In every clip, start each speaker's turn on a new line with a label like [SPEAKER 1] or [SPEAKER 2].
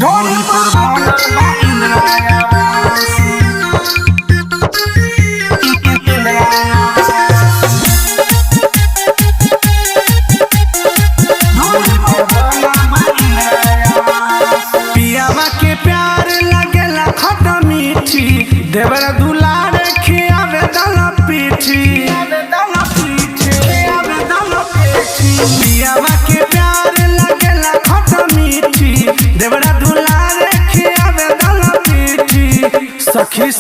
[SPEAKER 1] ढोली पर बनल बा इंद्रायावास। ढोली पर बनल बा इंद्रायावास। पियावा के प्यार लगेला खट्टा मीठी, देवरा दुलार खियावे दल पीठी। पियावा के प्यार लगेला खट्टा मीठी, देवरा दुलार खियावे दल पीठी। सखी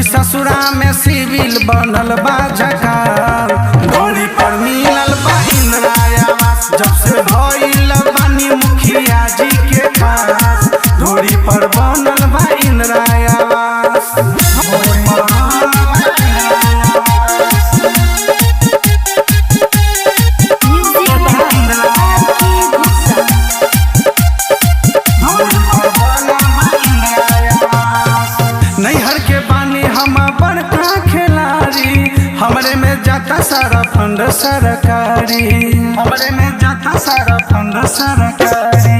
[SPEAKER 1] ससुरा में सिविल बनल बा जकार। ढोली पर मिलल बा इंद्रायावास, जब से भइल बानी मुखिया जी के पास। ढोली पर बनल बा इंद्रायावास। नैहर के बानी हम बड़का खिलाड़ी, हमरे में जाता सारा फंड सरकारी। हमरे में जाता सारा फंड सरकारी।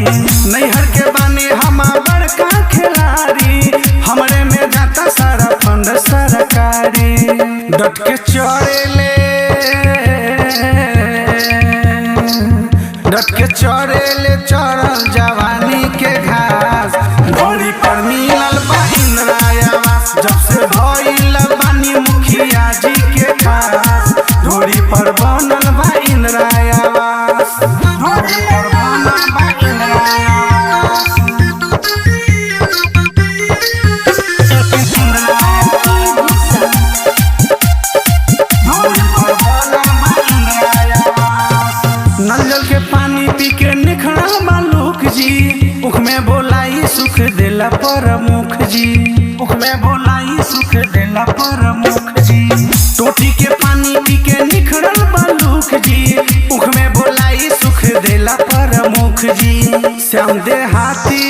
[SPEAKER 1] नैहर के बानी हम बड़का खिलाड़ी, हमरे में जाता सारा फंड सरकारी। डट के चढ़ेले चढ़ल जवानी के घास। ढोली पर मिलल बा इंद्रायावास, जब से भइल बानी मुखिया जी के खास। ढोली पर बनल बा इंद्रायावास। ढोली पर बनल बा इंद्रायावास। नल जल के पानी पी के निखरल बा लोक जी, उख में बोलाई सुख देला प्रमुख जी। उख में बोलाई सुख देला प्रमुख जी। टोटी के पानी पी के निखरल बा लोक जी, उख में बोलाई सुख देला प्रमुख जी। श्याम देहाती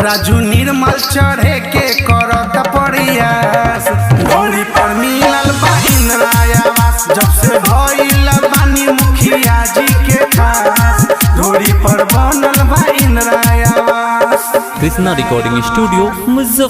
[SPEAKER 1] राजू निर्मल चढ़े के करत प्रयास। ढोली पर मिलल बा इंद्रायावास, जब से भइल बानी मुखिया जी के खास। ढोली पर बनल बा इंद्रायावास।
[SPEAKER 2] Krishna recording studio Muzaffarpur.